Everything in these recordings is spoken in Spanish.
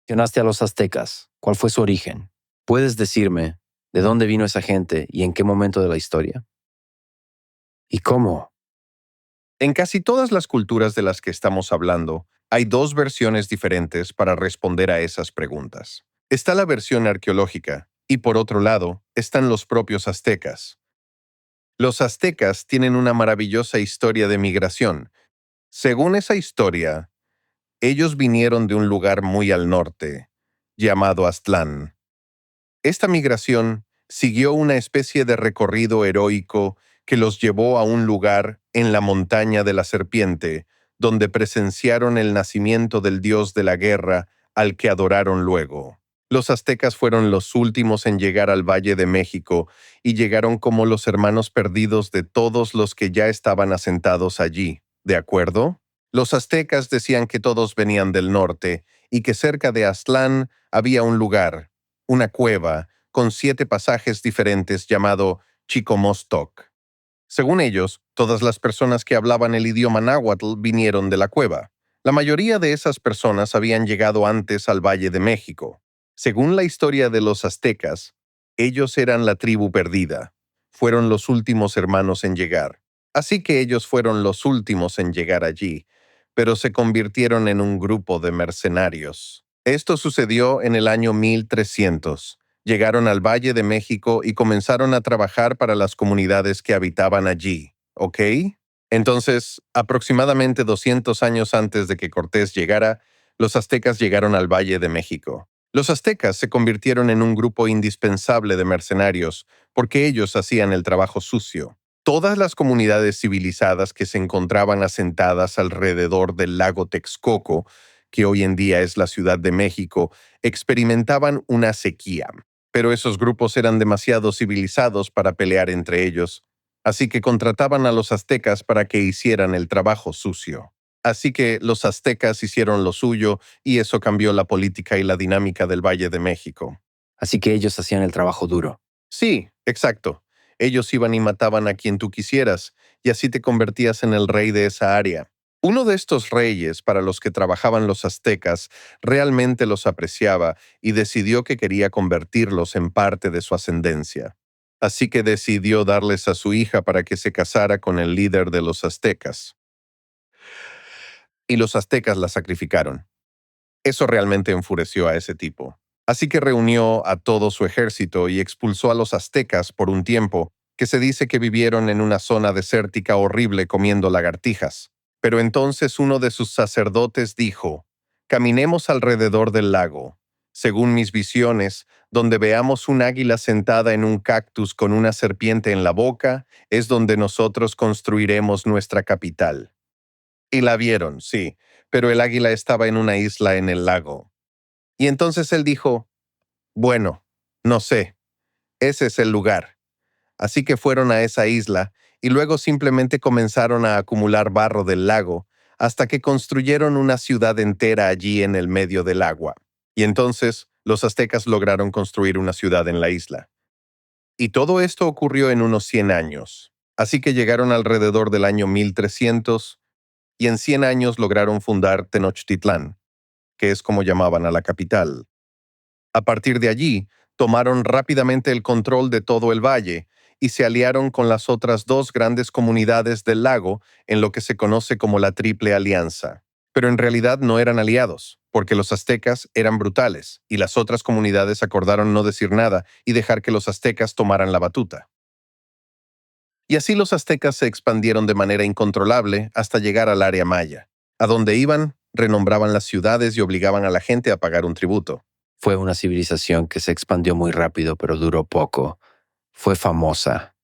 Mencionaste a los aztecas. ¿Cuál fue su origen? ¿Puedes decirme de dónde vino esa gente y en qué momento de la historia? ¿Y cómo? En casi todas las culturas de las que estamos hablando, hay dos versiones diferentes para responder a esas preguntas. Está la versión arqueológica, y por otro lado, están los propios aztecas. Los aztecas tienen una maravillosa historia de migración. Según esa historia, ellos vinieron de un lugar muy al norte, llamado Aztlán. Esta migración siguió una especie de recorrido heroico que los llevó a un lugar en la montaña de la serpiente, donde presenciaron el nacimiento del dios de la guerra al que adoraron luego. Los aztecas fueron los últimos en llegar al Valle de México y llegaron como los hermanos perdidos de todos los que ya estaban asentados allí, ¿de acuerdo? Los aztecas decían que todos venían del norte y que cerca de Aztlán había un lugar, una cueva, con 7 pasajes diferentes llamado Chicomostoc. Según ellos, todas las personas que hablaban el idioma náhuatl vinieron de la cueva. La mayoría de esas personas habían llegado antes al Valle de México. Según la historia de los aztecas, ellos eran la tribu perdida. Fueron los últimos hermanos en llegar. Así que ellos fueron los últimos en llegar allí, pero se convirtieron en un grupo de mercenarios. Esto sucedió en el año 1300. Llegaron al Valle de México y comenzaron a trabajar para las comunidades que habitaban allí, ¿ok? Entonces, aproximadamente 200 años antes de que Cortés llegara, los aztecas llegaron al Valle de México. Los aztecas se convirtieron en un grupo indispensable de mercenarios porque ellos hacían el trabajo sucio. Todas las comunidades civilizadas que se encontraban asentadas alrededor del lago Texcoco, que hoy en día es la Ciudad de México, experimentaban una sequía. Pero esos grupos eran demasiado civilizados para pelear entre ellos, así que contrataban a los aztecas para que hicieran el trabajo sucio. Así que los aztecas hicieron lo suyo y eso cambió la política y la dinámica del Valle de México. Así que ellos hacían el trabajo duro. Sí, exacto. Ellos iban y mataban a quien tú quisieras, y así te convertías en el rey de esa área. Uno de estos reyes para los que trabajaban los aztecas realmente los apreciaba y decidió que quería convertirlos en parte de su ascendencia. Así que decidió darles a su hija para que se casara con el líder de los aztecas. Y los aztecas la sacrificaron. Eso realmente enfureció a ese tipo. Así que reunió a todo su ejército y expulsó a los aztecas por un tiempo, que se dice que vivieron en una zona desértica horrible comiendo lagartijas. Pero entonces uno de sus sacerdotes dijo: «Caminemos alrededor del lago. Según mis visiones, donde veamos un águila sentada en un cactus con una serpiente en la boca, es donde nosotros construiremos nuestra capital». Y la vieron, sí, pero el águila estaba en una isla en el lago. Y entonces él dijo: «Bueno, no sé, ese es el lugar». Así que fueron a esa isla y luego simplemente comenzaron a acumular barro del lago hasta que construyeron una ciudad entera allí en el medio del agua. Y entonces los aztecas lograron construir una ciudad en la isla. Y todo esto ocurrió en unos 100 años. Así que llegaron alrededor del año 1300 y en 100 años lograron fundar Tenochtitlán, que es como llamaban a la capital. A partir de allí, tomaron rápidamente el control de todo el valle y se aliaron con las otras 2 grandes comunidades del lago en lo que se conoce como la Triple Alianza. Pero en realidad no eran aliados, porque los aztecas eran brutales y las otras comunidades acordaron no decir nada y dejar que los aztecas tomaran la batuta. Y así los aztecas se expandieron de manera incontrolable hasta llegar al área maya. A donde iban, renombraban las ciudades y obligaban a la gente a pagar un tributo. Fue una civilización que se expandió muy rápido, pero duró poco. Fue famosa.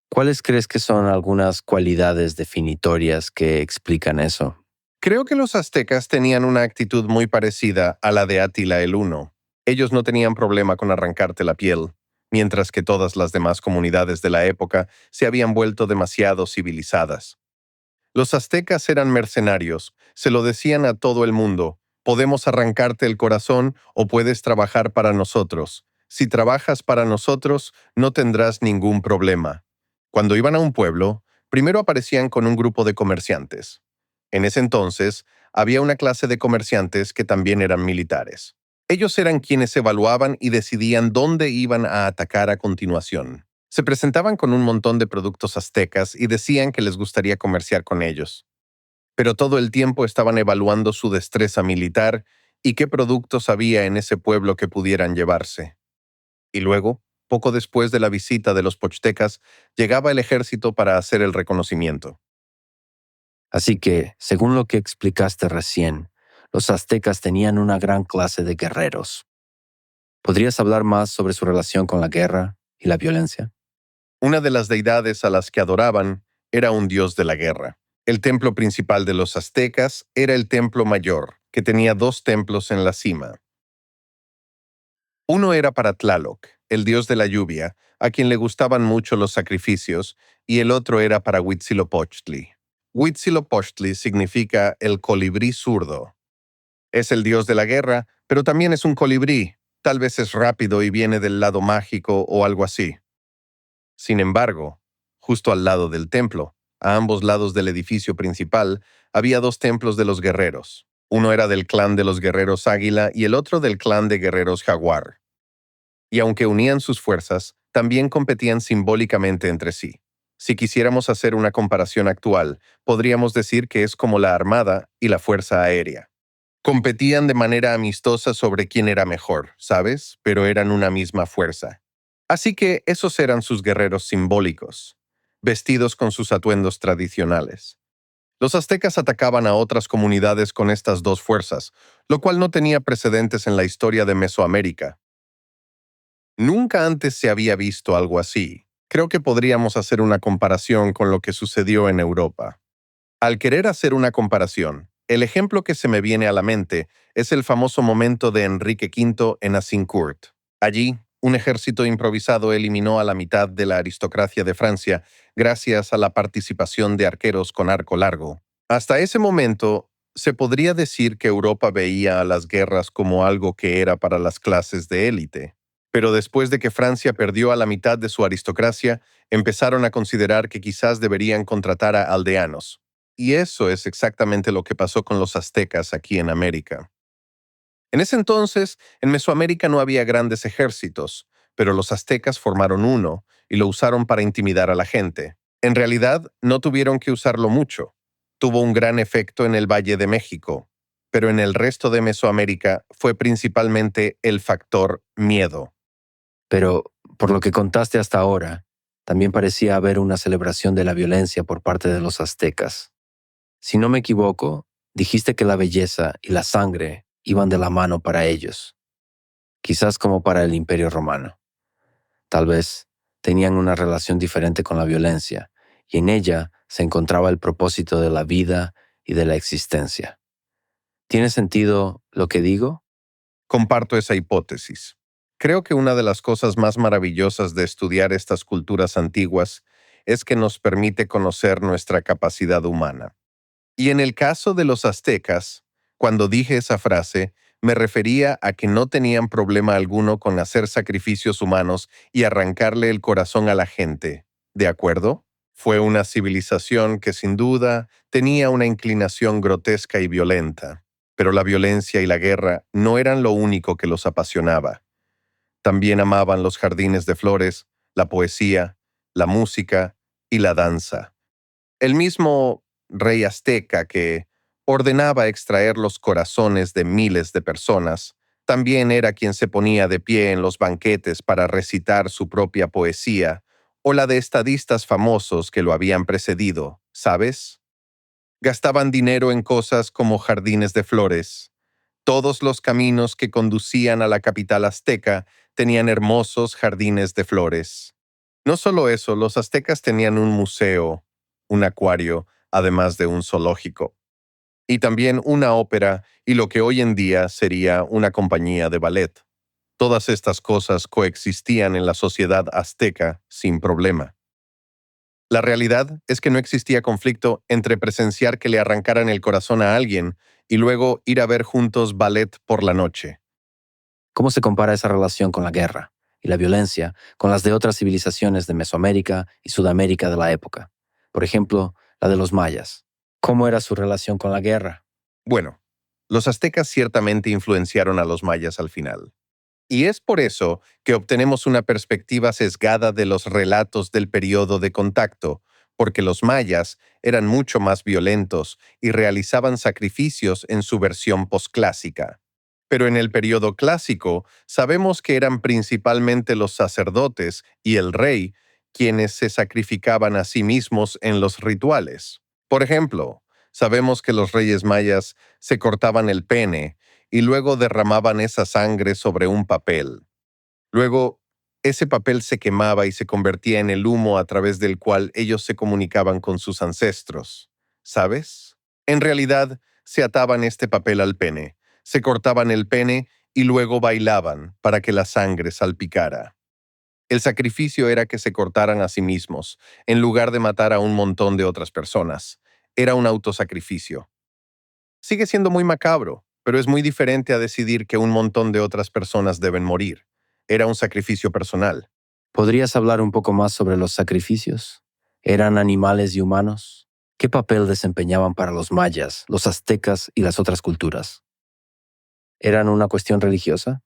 ¿Cuáles crees que son algunas cualidades definitorias que explican eso? Creo que los aztecas tenían una actitud muy parecida a la de Átila el Huno. Ellos no tenían problema con arrancarte la piel, mientras que todas las demás comunidades de la época se habían vuelto demasiado civilizadas. Los aztecas eran mercenarios, se lo decían a todo el mundo: «Podemos arrancarte el corazón o puedes trabajar para nosotros. Si trabajas para nosotros, no tendrás ningún problema». Cuando iban a un pueblo, primero aparecían con un grupo de comerciantes. En ese entonces, había una clase de comerciantes que también eran militares. Ellos eran quienes evaluaban y decidían dónde iban a atacar a continuación. Se presentaban con un montón de productos aztecas y decían que les gustaría comerciar con ellos. Pero todo el tiempo estaban evaluando su destreza militar y qué productos había en ese pueblo que pudieran llevarse. Y luego, poco después de la visita de los pochtecas, llegaba el ejército para hacer el reconocimiento. Así que, según lo que explicaste recién, los aztecas tenían una gran clase de guerreros. ¿Podrías hablar más sobre su relación con la guerra y la violencia? Una de las deidades a las que adoraban era un dios de la guerra. El templo principal de los aztecas era el templo mayor, que tenía 2 templos en la cima. Uno era para Tlaloc, el dios de la lluvia, a quien le gustaban mucho los sacrificios, y el otro era para Huitzilopochtli. Huitzilopochtli significa el colibrí zurdo. Es el dios de la guerra, pero también es un colibrí. Tal vez es rápido y viene del lado mágico o algo así. Sin embargo, justo al lado del templo, a ambos lados del edificio principal, había 2 templos de los guerreros. Uno era del clan de los guerreros águila y el otro del clan de guerreros jaguar. Y aunque unían sus fuerzas, también competían simbólicamente entre sí. Si quisiéramos hacer una comparación actual, podríamos decir que es como la Armada y la Fuerza Aérea. Competían de manera amistosa sobre quién era mejor, ¿sabes? Pero eran una misma fuerza. Así que esos eran sus guerreros simbólicos, vestidos con sus atuendos tradicionales. Los aztecas atacaban a otras comunidades con estas 2 fuerzas, lo cual no tenía precedentes en la historia de Mesoamérica. Nunca antes se había visto algo así. Creo que podríamos hacer una comparación con lo que sucedió en Europa. Al querer hacer una comparación, el ejemplo que se me viene a la mente es el famoso momento de Enrique V en Azincourt. Allí, un ejército improvisado eliminó a la mitad de la aristocracia de Francia gracias a la participación de arqueros con arco largo. Hasta ese momento, se podría decir que Europa veía a las guerras como algo que era para las clases de élite. Pero después de que Francia perdió a la mitad de su aristocracia, empezaron a considerar que quizás deberían contratar a aldeanos. Y eso es exactamente lo que pasó con los aztecas aquí en América. En ese entonces, en Mesoamérica no había grandes ejércitos, pero los aztecas formaron uno y lo usaron para intimidar a la gente. En realidad, no tuvieron que usarlo mucho. Tuvo un gran efecto en el Valle de México, pero en el resto de Mesoamérica fue principalmente el factor miedo. Pero, por lo que contaste hasta ahora, también parecía haber una celebración de la violencia por parte de los aztecas. Si no me equivoco, dijiste que la belleza y la sangre iban de la mano para ellos, quizás como para el Imperio Romano. Tal vez tenían una relación diferente con la violencia, y en ella se encontraba el propósito de la vida y de la existencia. ¿Tiene sentido lo que digo? Comparto esa hipótesis. Creo que una de las cosas más maravillosas de estudiar estas culturas antiguas es que nos permite conocer nuestra capacidad humana. Y en el caso de los aztecas, cuando dije esa frase, me refería a que no tenían problema alguno con hacer sacrificios humanos y arrancarle el corazón a la gente. ¿De acuerdo? Fue una civilización que sin duda tenía una inclinación grotesca y violenta, pero la violencia y la guerra no eran lo único que los apasionaba. También amaban los jardines de flores, la poesía, la música y la danza. El mismo rey azteca que ordenaba extraer los corazones de miles de personas, también era quien se ponía de pie en los banquetes para recitar su propia poesía, o la de estadistas famosos que lo habían precedido, ¿sabes? Gastaban dinero en cosas como jardines de flores. Todos los caminos que conducían a la capital azteca tenían hermosos jardines de flores. No solo eso, los aztecas tenían un museo, un acuario, además de un zoológico, y también una ópera y lo que hoy en día sería una compañía de ballet. Todas estas cosas coexistían en la sociedad azteca sin problema. La realidad es que no existía conflicto entre presenciar que le arrancaran el corazón a alguien y luego ir a ver juntos ballet por la noche. ¿Cómo se compara esa relación con la guerra y la violencia con las de otras civilizaciones de Mesoamérica y Sudamérica de la época? Por ejemplo, la de los mayas. ¿Cómo era su relación con la guerra? Bueno, los aztecas ciertamente influenciaron a los mayas al final. Y es por eso que obtenemos una perspectiva sesgada de los relatos del periodo de contacto, porque los mayas eran mucho más violentos y realizaban sacrificios en su versión posclásica. Pero en el periodo clásico sabemos que eran principalmente los sacerdotes y el rey quienes se sacrificaban a sí mismos en los rituales. Por ejemplo, sabemos que los reyes mayas se cortaban el pene y luego derramaban esa sangre sobre un papel. Luego, ese papel se quemaba y se convertía en el humo a través del cual ellos se comunicaban con sus ancestros. ¿Sabes? En realidad, se ataban este papel al pene, se cortaban el pene y luego bailaban para que la sangre salpicara. El sacrificio era que se cortaran a sí mismos, en lugar de matar a un montón de otras personas. Era un autosacrificio. Sigue siendo muy macabro, pero es muy diferente a decidir que un montón de otras personas deben morir. Era un sacrificio personal. ¿Podrías hablar un poco más sobre los sacrificios? ¿Eran animales y humanos? ¿Qué papel desempeñaban para los mayas, los aztecas y las otras culturas? ¿Eran una cuestión religiosa?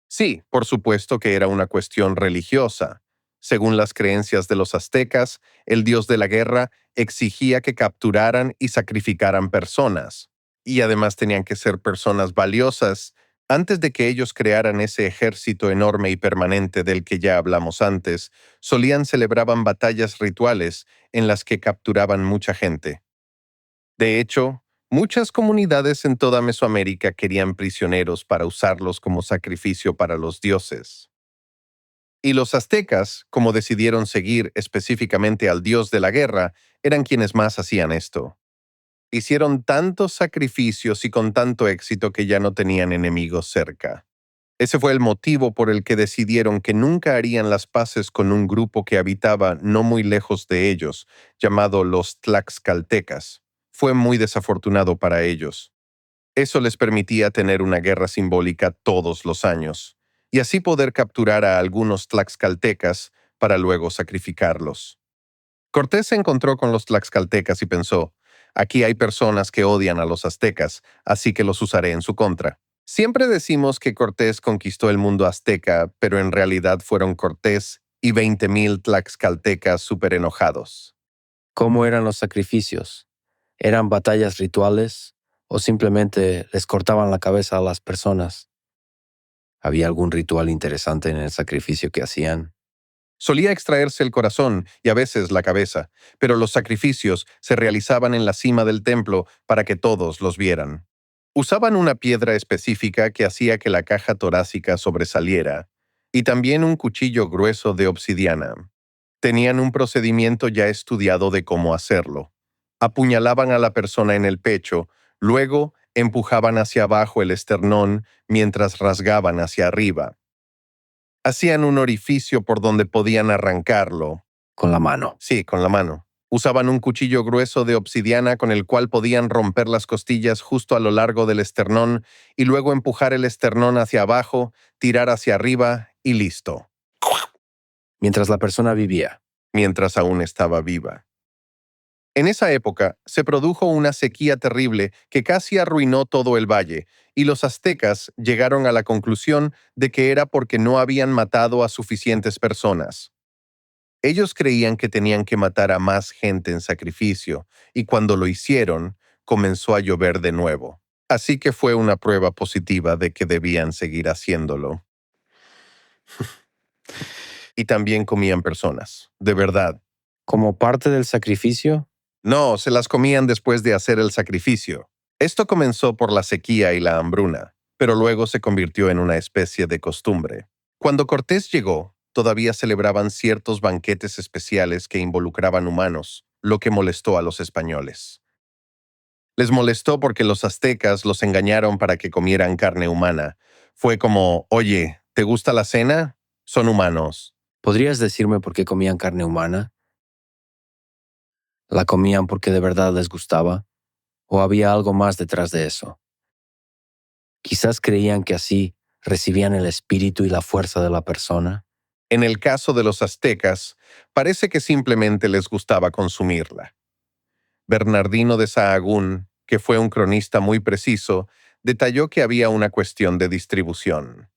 Sí, por supuesto que era una cuestión religiosa. Según las creencias de los aztecas, el dios de la guerra exigía que capturaran y sacrificaran personas. Y además tenían que ser personas valiosas. Antes de que ellos crearan ese ejército enorme y permanente del que ya hablamos antes, celebraban batallas rituales en las que capturaban mucha gente. De hecho, muchas comunidades en toda Mesoamérica querían prisioneros para usarlos como sacrificio para los dioses. Y los aztecas, como decidieron seguir específicamente al dios de la guerra, eran quienes más hacían esto. Hicieron tantos sacrificios y con tanto éxito que ya no tenían enemigos cerca. Ese fue el motivo por el que decidieron que nunca harían las paces con un grupo que habitaba no muy lejos de ellos, llamado los tlaxcaltecas. Fue muy desafortunado para ellos. Eso les permitía tener una guerra simbólica todos los años, y así poder capturar a algunos tlaxcaltecas para luego sacrificarlos. Cortés se encontró con los tlaxcaltecas y pensó, aquí hay personas que odian a los aztecas, así que los usaré en su contra. Siempre decimos que Cortés conquistó el mundo azteca, pero en realidad fueron Cortés y 20,000 tlaxcaltecas súper enojados. ¿Cómo eran los sacrificios? ¿Eran batallas rituales o simplemente les cortaban la cabeza a las personas? ¿Había algún ritual interesante en el sacrificio que hacían? Solía extraerse el corazón y a veces la cabeza, pero los sacrificios se realizaban en la cima del templo para que todos los vieran. Usaban una piedra específica que hacía que la caja torácica sobresaliera, y también un cuchillo grueso de obsidiana. Tenían un procedimiento ya estudiado de cómo hacerlo. Apuñalaban a la persona en el pecho, luego empujaban hacia abajo el esternón mientras rasgaban hacia arriba. Hacían un orificio por donde podían arrancarlo. Con la mano. Sí, con la mano. Usaban un cuchillo grueso de obsidiana con el cual podían romper las costillas justo a lo largo del esternón y luego empujar el esternón hacia abajo, tirar hacia arriba y listo. Mientras la persona vivía. Mientras aún estaba viva. En esa época se produjo una sequía terrible que casi arruinó todo el valle, y los aztecas llegaron a la conclusión de que era porque no habían matado a suficientes personas. Ellos creían que tenían que matar a más gente en sacrificio, y cuando lo hicieron, comenzó a llover de nuevo. Así que fue una prueba positiva de que debían seguir haciéndolo. Y también comían personas, de verdad. ¿Como parte del sacrificio? No, se las comían después de hacer el sacrificio. Esto comenzó por la sequía y la hambruna, pero luego se convirtió en una especie de costumbre. Cuando Cortés llegó, todavía celebraban ciertos banquetes especiales que involucraban humanos, lo que molestó a los españoles. Les molestó porque los aztecas los engañaron para que comieran carne humana. Fue como, oye, ¿te gusta la cena? Son humanos. ¿Podrías decirme por qué comían carne humana? ¿La comían porque de verdad les gustaba? ¿O había algo más detrás de eso? Quizás creían que así recibían el espíritu y la fuerza de la persona. En el caso de los aztecas, parece que simplemente les gustaba consumirla. Bernardino de Sahagún, que fue un cronista muy preciso, detalló que había una cuestión de distribución.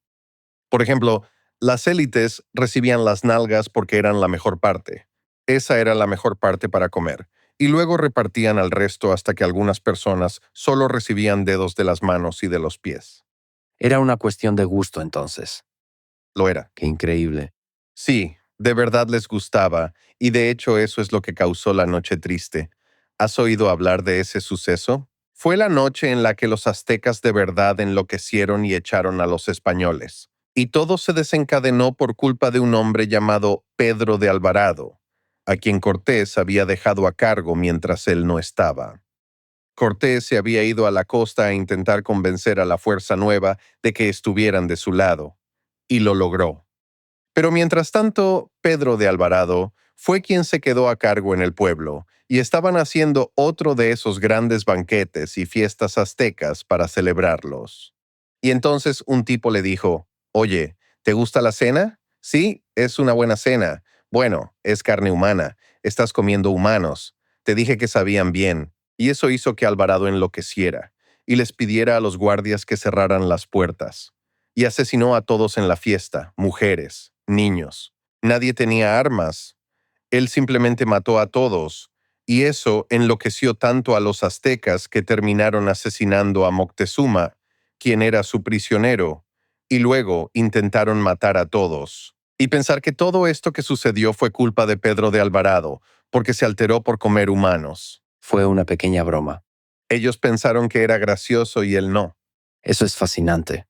Por ejemplo, las élites recibían las nalgas porque eran la mejor parte. Esa era la mejor parte para comer. Y luego repartían al resto hasta que algunas personas solo recibían dedos de las manos y de los pies. Era una cuestión de gusto entonces. Lo era. Qué increíble. Sí, de verdad les gustaba, y de hecho eso es lo que causó la Noche Triste. ¿Has oído hablar de ese suceso? Fue la noche en la que los aztecas de verdad enloquecieron y echaron a los españoles. Y todo se desencadenó por culpa de un hombre llamado Pedro de Alvarado, a quien Cortés había dejado a cargo mientras él no estaba. Cortés se había ido a la costa a intentar convencer a la fuerza nueva de que estuvieran de su lado, y lo logró. Pero mientras tanto, Pedro de Alvarado fue quien se quedó a cargo en el pueblo, y estaban haciendo otro de esos grandes banquetes y fiestas aztecas para celebrarlos. Y entonces un tipo le dijo, «Oye, ¿te gusta la cena? Sí, es una buena cena. Bueno, es carne humana. Estás comiendo humanos. Te dije que sabían bien». Y eso hizo que Alvarado enloqueciera, y les pidiera a los guardias que cerraran las puertas. Y asesinó a todos en la fiesta, mujeres, niños. Nadie tenía armas. Él simplemente mató a todos, y eso enloqueció tanto a los aztecas que terminaron asesinando a Moctezuma, quien era su prisionero, y luego intentaron matar a todos. Y pensar que todo esto que sucedió fue culpa de Pedro de Alvarado, porque se alteró por comer humanos. Fue una pequeña broma. Ellos pensaron que era gracioso y él no. Eso es fascinante.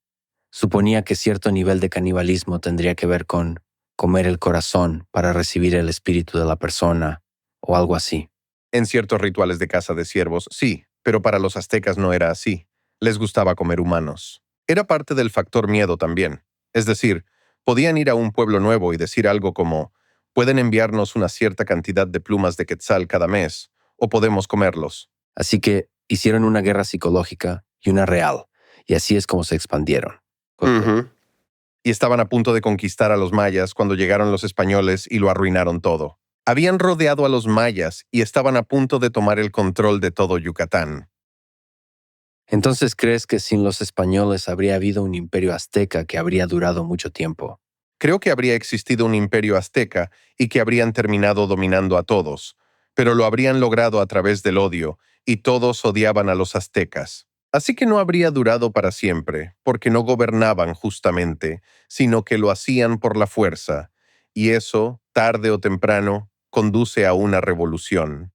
Suponía que cierto nivel de canibalismo tendría que ver con comer el corazón para recibir el espíritu de la persona o algo así. En ciertos rituales de caza de ciervos, sí, pero para los aztecas no era así. Les gustaba comer humanos. Era parte del factor miedo también. Es decir, podían ir a un pueblo nuevo y decir algo como, pueden enviarnos una cierta cantidad de plumas de quetzal cada mes, o podemos comerlos. Así que hicieron una guerra psicológica y una real, y así es como se expandieron. Y estaban a punto de conquistar a los mayas cuando llegaron los españoles y lo arruinaron todo. Habían rodeado a los mayas y estaban a punto de tomar el control de todo Yucatán. Entonces, ¿crees que sin los españoles habría habido un imperio azteca que habría durado mucho tiempo? Creo que habría existido un imperio azteca y que habrían terminado dominando a todos, pero lo habrían logrado a través del odio, y todos odiaban a los aztecas. Así que no habría durado para siempre, porque no gobernaban justamente, sino que lo hacían por la fuerza, y eso, tarde o temprano, conduce a una revolución.